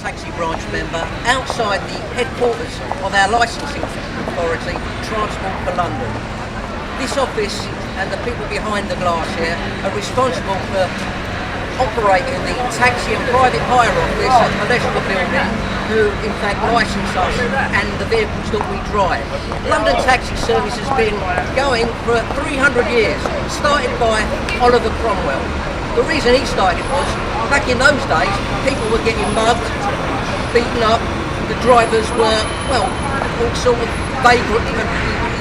Taxi branch member outside the headquarters of our licensing authority, Transport for London. This office and the people behind the glass here are responsible for operating the taxi and private hire office at the Leicester building, who in fact license us and the vehicles that we drive. London Taxi Service has been going for 300 years, started by Oliver Cromwell. The reason he started was, back in those days, people were getting mugged, beaten up, the drivers were, well, all sort of vagrant,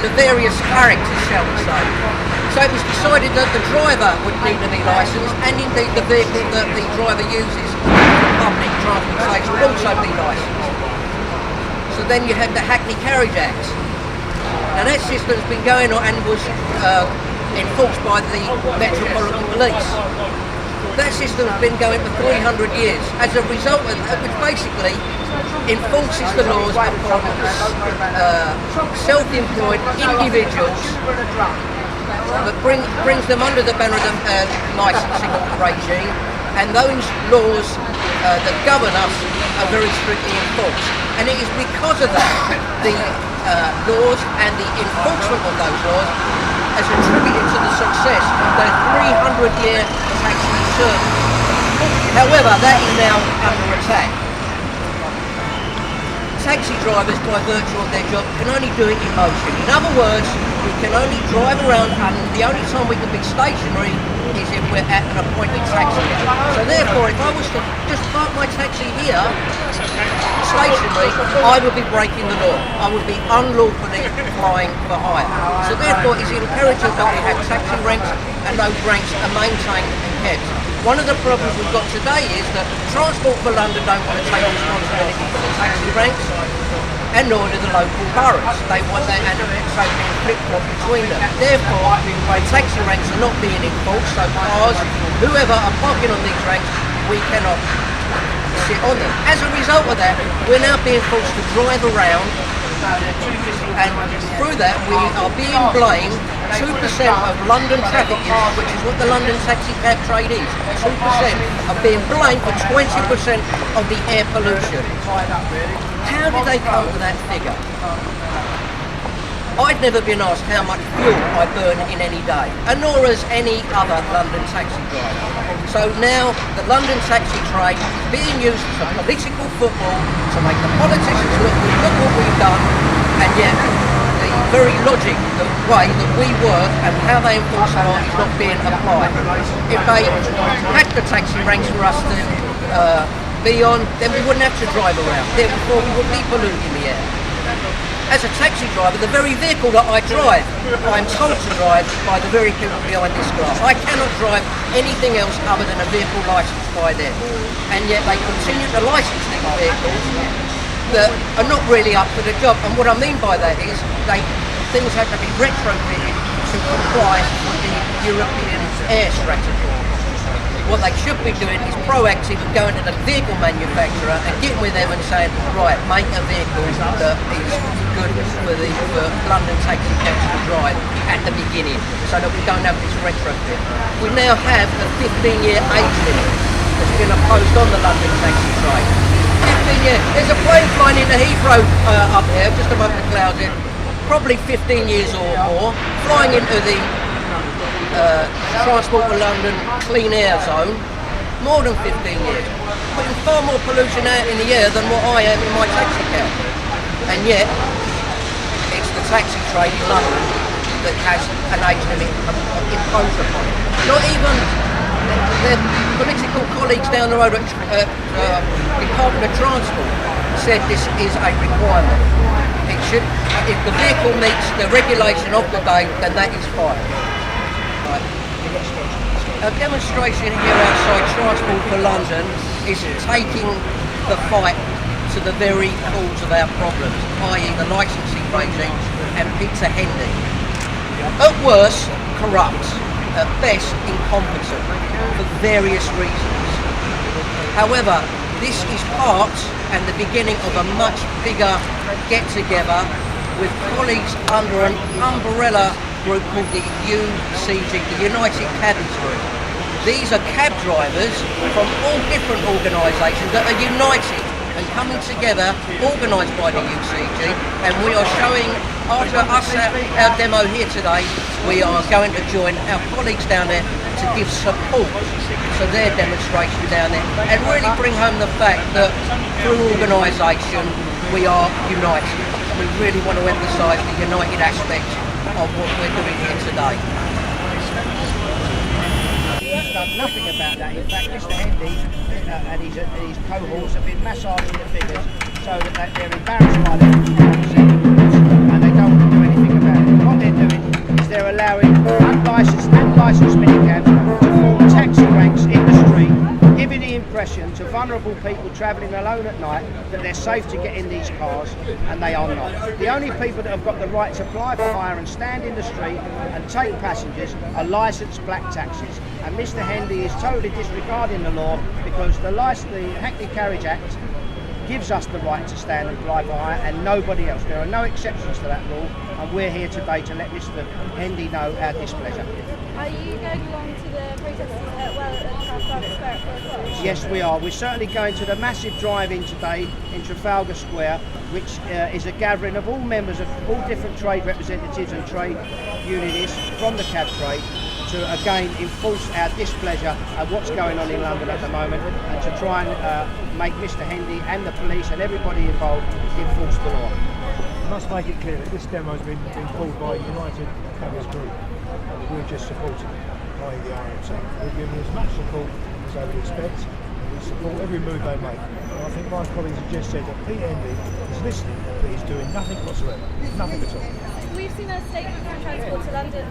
the various characters, shall we say. So it was decided that the driver would need to be licensed, and indeed the vehicle that the driver uses for public transportation would also be licensed. So then you had the Hackney Carriage Act. Now that system's been going on and was enforced by the Metropolitan Police. That system's been going for 300 years. As a result of that, which basically enforces the laws upon self-employed individuals, but brings them under the banner of the licensing regime, and those laws that govern us are very strictly enforced. And it is because of that the laws and the enforcement of those laws has attributed to the success of the 300-year taxi service. However, that is now under attack. Taxi drivers, by virtue of their job, can only do it in motion. In other words, we can only drive around, and the only time we can be stationary is if we're at an appointed taxi. So therefore, if I was to just park my taxi here, stationary, I would be breaking the law. I would be unlawfully applying for hire. So therefore, it's imperative that we have taxi ranks, and those ranks are maintained and kept. One of the problems we've got today is that Transport for London don't want to take responsibility for the taxi ranks, and nor do the local boroughs. They want that, and so being flip-flop between them. Therefore, when taxi ranks are not being enforced, so cars, whoever are parking on these ranks, we cannot sit on them. As a result of that, we're now being forced to drive around, and through that we are being blamed 2% of London traffic use, which is what the London taxi cab trade is. 2% are being blamed for 20% of the air pollution. How did they come to that figure? I'd never been asked how much fuel I burn in any day, and nor has any other London taxi driver. So now the London taxi trade is being used as a political football to make the politicians look what we've done, and yet the very logic, the way that we work and how they enforce the law is not being applied. If they had the taxi ranks for us to be on, then we wouldn't have to drive around. Therefore, we would be polluting the air. As a taxi driver, the very vehicle that I drive, I'm told to drive by the very people behind this glass. I cannot drive anything else other than a vehicle licensed by them. And yet they continue to license these vehicles that are not really up to the job. And what I mean by that is things have to be retrofitted to comply with the European air strategy. What they should be doing is proactive and going to the vehicle manufacturer and getting with them and saying, right, make a vehicle that is good for London taxi cabs to drive at the beginning, so that we don't have this retrofit. We now have a 15-year age limit that's been imposed on the London taxi trade. 15 years. There's a plane flying into Heathrow up there, just above the clouds here, probably 15 years or more, flying into the Transport for London clean air zone, more than 15 years, putting far more pollution out in the air than what I am in my taxi cab. And yet, it's the taxi trade in London that has an age limit imposed upon it. Not even their political colleagues down the road at Department of Transport said this is a requirement. It should, if the vehicle meets the regulation of the day, then that is fine. A demonstration here outside Transport for London is taking the fight to the very cause of our problems, i.e. the licensing regime and Peter Hendy. At worst, corrupt, at best incompetent, for various reasons. However, this is part and the beginning of a much bigger get-together with colleagues under an umbrella group called the UCG, the United Cabbies Group. These are cab drivers from all different organisations that are united and coming together, organised by the UCG, and we are showing, after us our demo here today, we are going to join our colleagues down there to give support to their demonstration down there and really bring home the fact that through organisation we are united. We really want to emphasise the united aspect of what we're doing here today. He's done nothing about that. In fact, Mr. Hendy and his cohorts have been massaging the figures so that they're embarrassed by their and they don't want to do anything about it. What they're doing is they're allowing unlicensed and licensed minicabs to form taxi ranks in the street, giving the impression to vulnerable people travelling alone at night that they're safe to get in these cars, and they are not. The only people that have got the right to apply for hire and stand in the street and take passengers are licensed black taxis. And Mr. Hendy is totally disregarding the law because the Hackney Carriage Act gives us the right to stand and apply for hire and nobody else. There are no exceptions to that rule, and we're here today to let Mr. Hendy know our displeasure. Are you going along to the protests at Trafalgar Square as well? Yes, we are. We're certainly going to the massive drive-in today in Trafalgar Square, which is a gathering of all members of all different trade representatives and trade unionists from the cab trade to again enforce our displeasure at what's going on in London at the moment, and to try and make Mr. Hendy and the police and everybody involved enforce the law. I must make it clear that this demo has been pulled by United Cabbies Group. We're just supporting by the RMT. We're giving as much support as they would expect. We support every move they make. And I think my colleagues have just said that Pete Hendy is listening, but he's doing nothing whatsoever. Nothing at all. We've seen a statement from Transport for London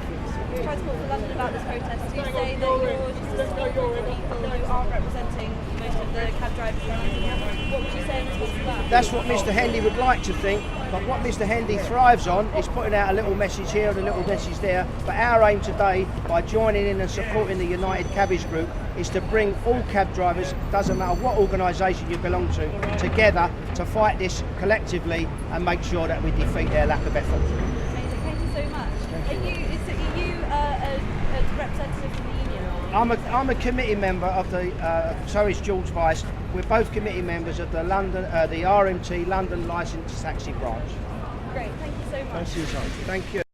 about this protest. Do you say that you're just a support for people who aren't representing most of the cab drivers in London? What would you say in response to that? That's what Mr. Hendy would like to think, but what Mr. Hendy thrives on is putting out a little message here and a little message there. But our aim today, by joining in and supporting the United Cabbies Group, is to bring all cab drivers, doesn't matter what organisation you belong to, together to fight this collectively and make sure that we defeat their lack of effort. Amazing, thank you so much. Are you a representative from the union? I'm a committee member of the, so is George Weiss. We're both committee members of the RMT London Licensed Taxi Branch. Great, thank you so much. Thanks for your time. Thank you.